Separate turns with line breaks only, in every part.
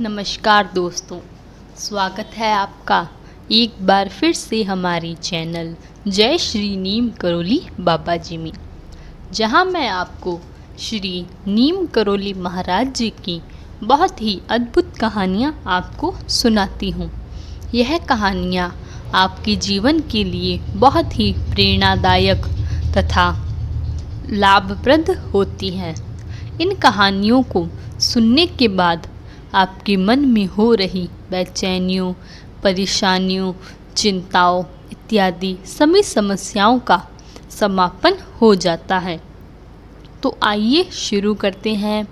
नमस्कार दोस्तों, स्वागत है आपका एक बार फिर से हमारी चैनल जय श्री नीम करोली बाबा जी में, जहां मैं आपको श्री नीम करोली महाराज जी की बहुत ही अद्भुत कहानियां आपको सुनाती हूं। यह कहानियां आपके जीवन के लिए बहुत ही प्रेरणादायक तथा लाभप्रद होती हैं। इन कहानियों को सुनने के बाद आपके मन में हो रही बेचैनियों, परेशानियों, चिंताओं इत्यादि सभी समस्याओं का समापन हो जाता है। तो आइए शुरू करते हैं।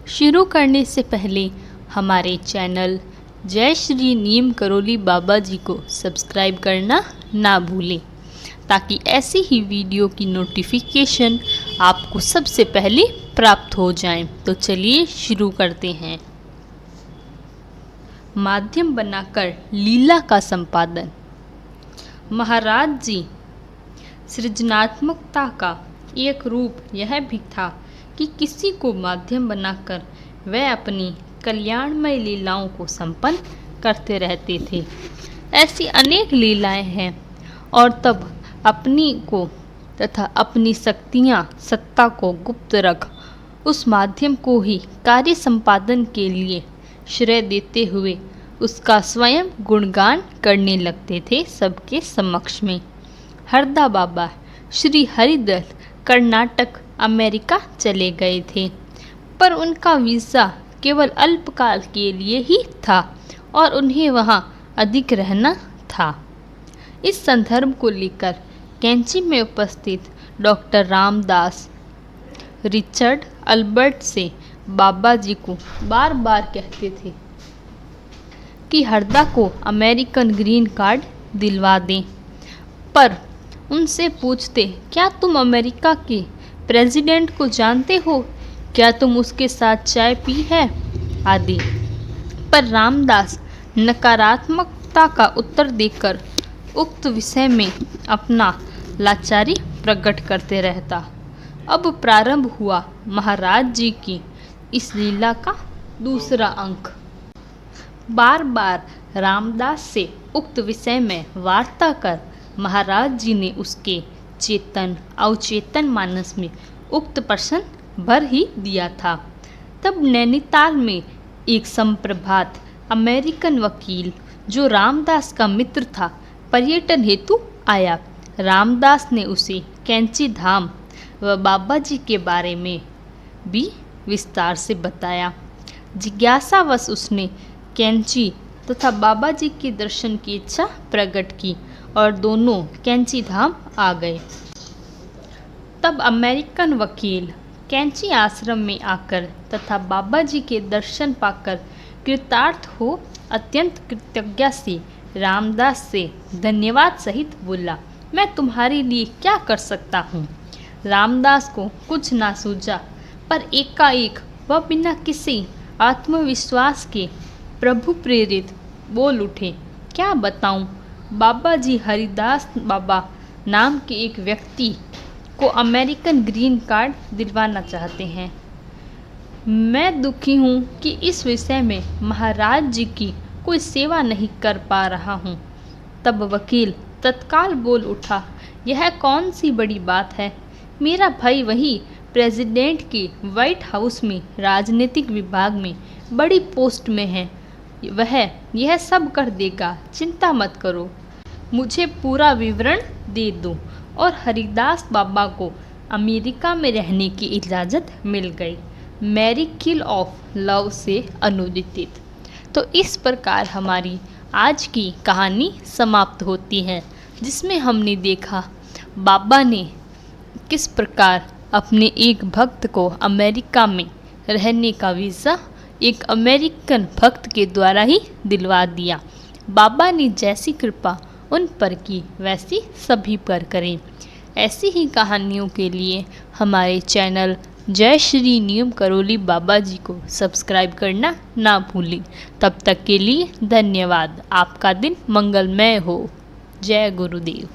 शुरू करने से पहले हमारे चैनल जय श्री नीम करोली बाबा जी को सब्सक्राइब करना ना भूलें, ताकि ऐसी ही वीडियो की नोटिफिकेशन आपको सबसे पहले प्राप्त हो जाए। तो चलिए शुरू करते हैं। माध्यम बनाकर लीला का संपादन। महाराज जी सृजनात्मकता का एक रूप यह भी था कि किसी को माध्यम बनाकर वह अपनी कल्याणमय लीलाओं को संपन्न करते रहते थे। ऐसी अनेक लीलाएं हैं और तब अपनी को तथा अपनी शक्तियां सत्ता को गुप्त रख उस माध्यम को ही कार्य संपादन के लिए श्रेय देते हुए उसका स्वयं गुणगान करने लगते थे सबके समक्ष में। हरदा बाबा श्री हरिदत्त कर्नाटक अमेरिका चले गए थे, पर उनका वीज़ा केवल अल्पकाल के लिए ही था और उन्हें वहां अधिक रहना था। इस संदर्भ को लेकर कैंची में उपस्थित डॉक्टर रामदास रिचर्ड अल्बर्ट से बाबा जी को बार बार कहते थे कि हरदा को अमेरिकन ग्रीन कार्ड दिलवा दें, पर उनसे पूछते, क्या तुम अमेरिका के प्रेसिडेंट को जानते हो? क्या तुम उसके साथ चाय पी है? आदि। पर रामदास नकारात्मकता का उत्तर देकर उक्त विषय में अपना लाचारी प्रकट करते रहता। अब प्रारंभ हुआ महाराज जी की इस लीला का दूसरा अंक। बार बार रामदास से उक्त विषय में वार्ता कर महाराज जी ने उसके चेतन अवचेतन मानस में उक्त प्रश्न भर ही दिया था। तब नैनीताल में एक संप्रभात अमेरिकन वकील, जो रामदास का मित्र था, पर्यटन हेतु आया। रामदास ने उसे कैंची धाम व बाबा जी के बारे में भी विस्तार से बताया। जिज्ञासावश उसने कैंची तथा बाबा जी के दर्शन की इच्छा प्रकट की और दोनों कैंची धाम आ गए। तब अमेरिकन वकील कैंची आश्रम में आकर तथा बाबा जी के दर्शन पाकर कृतार्थ हो अत्यंत कृतज्ञता से रामदास से धन्यवाद सहित बोला, मैं तुम्हारे लिए क्या कर सकता हूँ? रामदास को कुछ ना सूझा, पर एकाएक वह बिना किसी आत्मविश्वास के प्रभु प्रेरित बोल उठे, क्या बताऊं? बाबा जी हरिदास बाबा नाम के एक व्यक्ति को अमेरिकन ग्रीन कार्ड दिलवाना चाहते हैं। मैं दुखी हूँ कि इस विषय में महाराज जी की कोई सेवा नहीं कर पा रहा हूँ। तब वकील तत्काल बोल उठा, यह कौन सी बड़ी बात है? मेरा भाई वही प्रेसिडेंट के व्हाइट हाउस में राजनीतिक विभाग में बड़ी पोस्ट में है, वह यह सब कर देगा, चिंता मत करो। मुझे पूरा विवरण दे दो। और हरिदास बाबा को अमेरिका में रहने की इजाज़त मिल गई। मैरी किल ऑफ लव से अनुदित। तो इस प्रकार हमारी आज की कहानी समाप्त होती है, जिसमें हमने देखा बाबा ने किस प्रकार अपने एक भक्त को अमेरिका में रहने का वीज़ा एक अमेरिकन भक्त के द्वारा ही दिलवा दिया। बाबा ने जैसी कृपा उन पर की, वैसी सभी पर करें। ऐसी ही कहानियों के लिए हमारे चैनल जय श्री नीम करोली बाबा जी को सब्सक्राइब करना ना भूलें। तब तक के लिए धन्यवाद। आपका दिन मंगलमय हो। जय गुरुदेव।